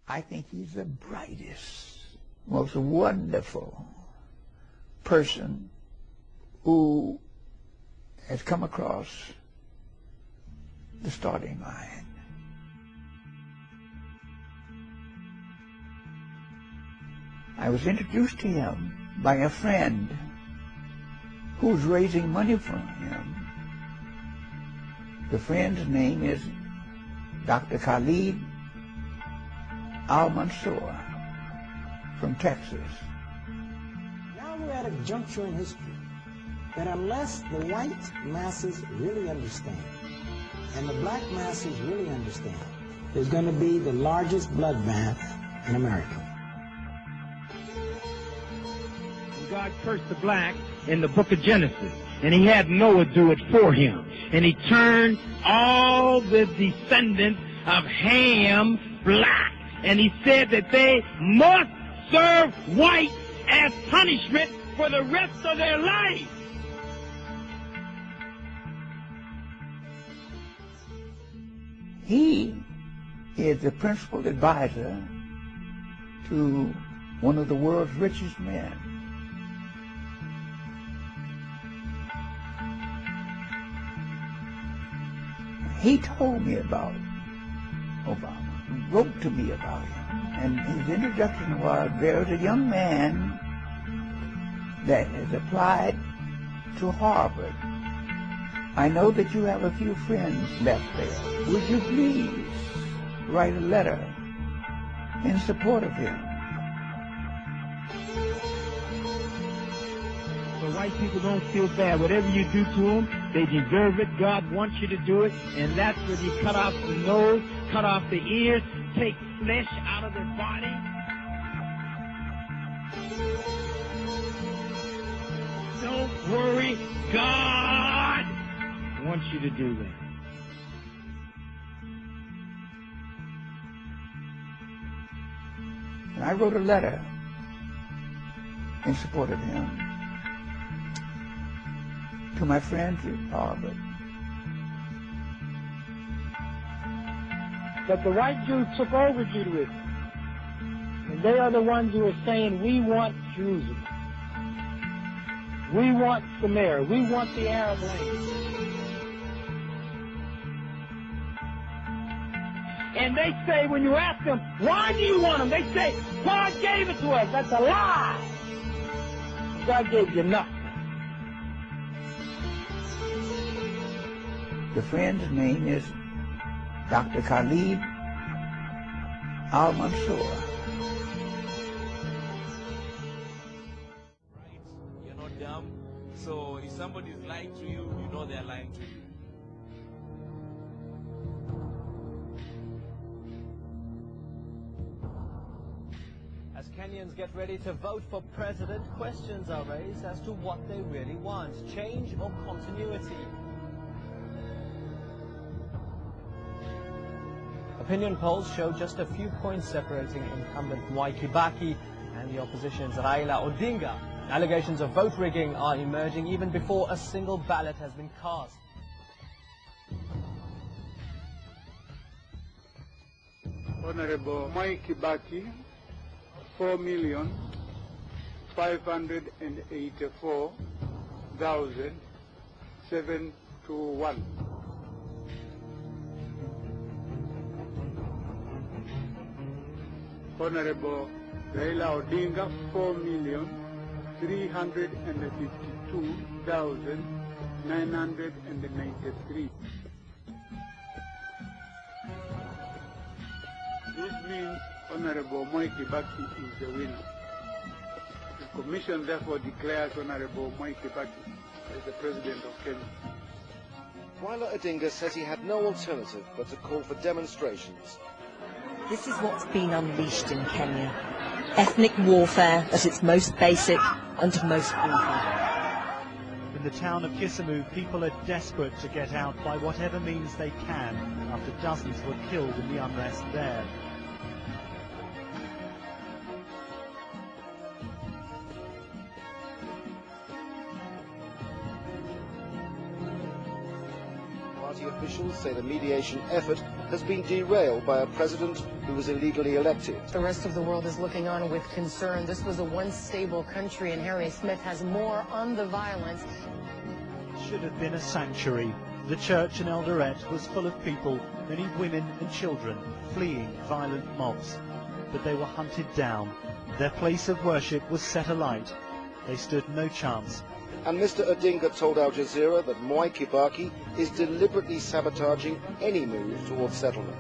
I think he's the brightest, most wonderful person who has come across the starting line. I was introduced to him by a friend who's raising money for him. The friend's name is Dr. Khalid Al-Mansour from Texas. Now we're at a juncture in history that unless the white masses really understand and the black masses really understand, there's going to be the largest bloodbath in America. God cursed the black in the book of Genesis, and he had Noah do it for him. And he turned all the descendants of Ham black. And he said that they must serve white as punishment for the rest of their life. He is the principal advisor to one of the world's richest men. He told me about Obama, wrote to me about him, and his introduction was, there's a young man that has applied to Harvard. I know that you have a few friends left there. Would you please write a letter in support of him? So white people don't feel bad. Whatever you do to them, they deserve it. God wants you to do it. And that's when you cut off the nose, cut off the ears, take flesh out of their body. Don't worry, God wants you to do that. And I wrote a letter in support of him to my friends at Harvard. But the white Jews took over Judaism. And they are the ones who are saying, we want Jerusalem. We want Samaria. We want the Arab language. And they say, when you ask them, why do you want them? They say, God gave it to us. That's a lie. God gave you nothing. The friend's name is Dr. Khalid Al-Mansour. Right? You're not dumb. So if somebody's lying to you, you know they're lying to you. As Kenyans get ready to vote for president, questions are raised as to what they really want, change or continuity. Opinion polls show just a few points separating incumbent Mwai Kibaki and the opposition's Raila Odinga. Allegations of vote rigging are emerging even before a single ballot has been cast. Honorable Mwai Kibaki, 4,584,721. Honorable Raila Odinga, 4,352,993. This means Honorable Mwai Kibaki is the winner. The Commission therefore declares Honorable Mwai Kibaki as the President of Kenya. Raila Odinga says he had no alternative but to call for demonstrations. This is what's been unleashed in Kenya. Ethnic warfare at its most basic and most brutal. In the town of Kisumu, people are desperate to get out by whatever means they can after dozens were killed in the unrest there. Party officials say the mediation effort has been derailed by a president who was illegally elected. The rest of the world is looking on with concern. This was a once stable country, and Harry Smith has more on the violence. It should have been a sanctuary. The church in Eldoret was full of people, many women and children, fleeing violent mobs. But they were hunted down. Their place of worship was set alight. They stood no chance. And Mr. Odinga told Al Jazeera that Mwai Kibaki is deliberately sabotaging any move towards settlement.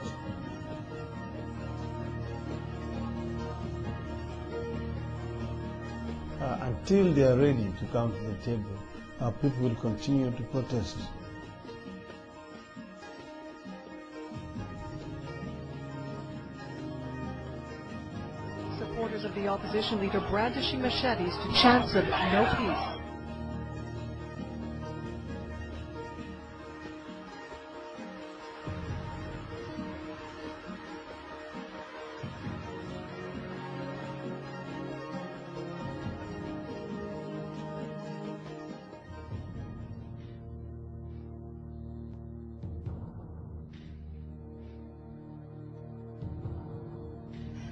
Until they are ready to come to the table, our people will continue to protest. Supporters of the opposition leader brandishing machetes to chants of no peace.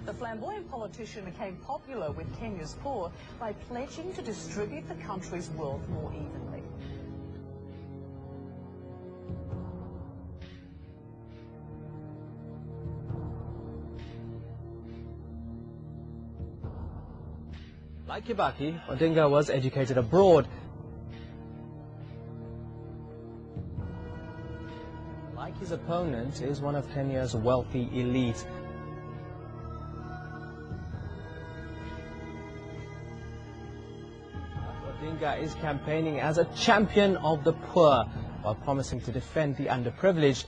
The flamboyant politician became popular with Kenya's poor by pledging to distribute the country's wealth more evenly. Like Kibaki, Odinga was educated abroad. Like his opponent, is one of Kenya's wealthy elite. Odinga is campaigning as a champion of the poor while promising to defend the underprivileged.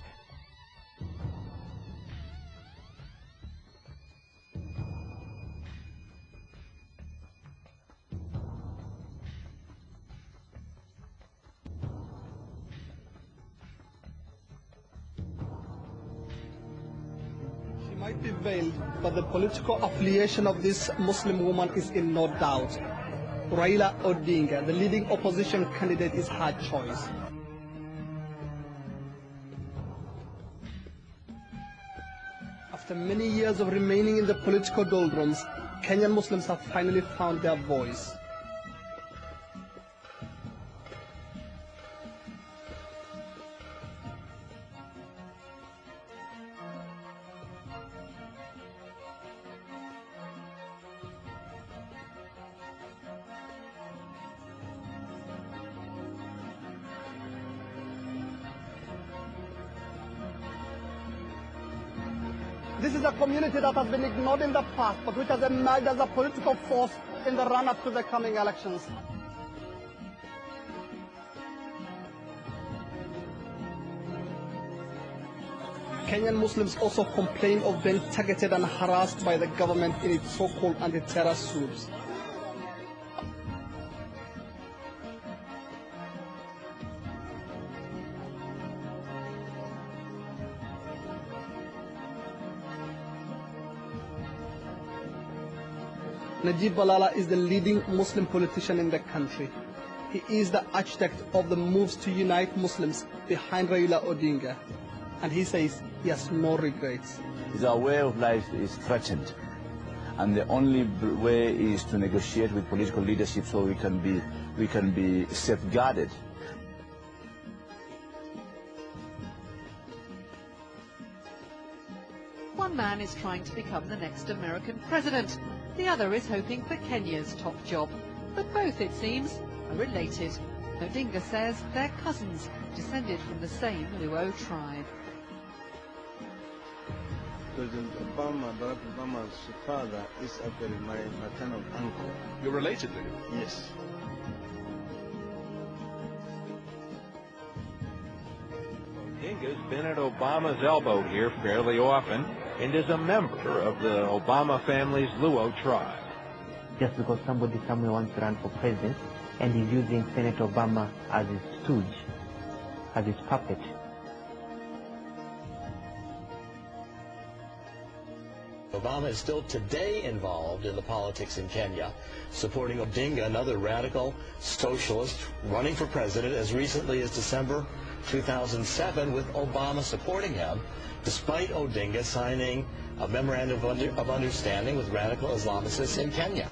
She might be veiled, but the political affiliation of this Muslim woman is in no doubt. Raila Odinga, the leading opposition candidate, is her choice. After many years of remaining in the political doldrums, Kenyan Muslims have finally found their voice. This is a community that has been ignored in the past, but which has emerged as a political force in the run-up to the coming elections. Kenyan Muslims also complain of being targeted and harassed by the government in its so-called anti-terror swoops. Najib Balala is the leading Muslim politician in the country. He is the architect of the moves to unite Muslims behind Raila Odinga. And he says he has no regrets. Our way of life is threatened. And the only way is to negotiate with political leadership so we can be safeguarded. One man is trying to become the next American president. The other is hoping for Kenya's top job. But both, it seems, are related. Odinga says they're cousins, descended from the same Luo tribe. President Obama, Barack Obama's father, is actually my maternal uncle. You're related to him? Yes. Odinga's been at Obama's elbow here fairly often and is a member of the Obama family's Luo tribe. Just because somebody somewhere wants to run for president and he's using Senator Obama as his stooge, as his puppet. Obama is still today involved in the politics in Kenya, supporting Odinga, another radical socialist, running for president as recently as December 2007 with Obama supporting him, despite Odinga signing a memorandum of understanding with radical Islamicists in Kenya.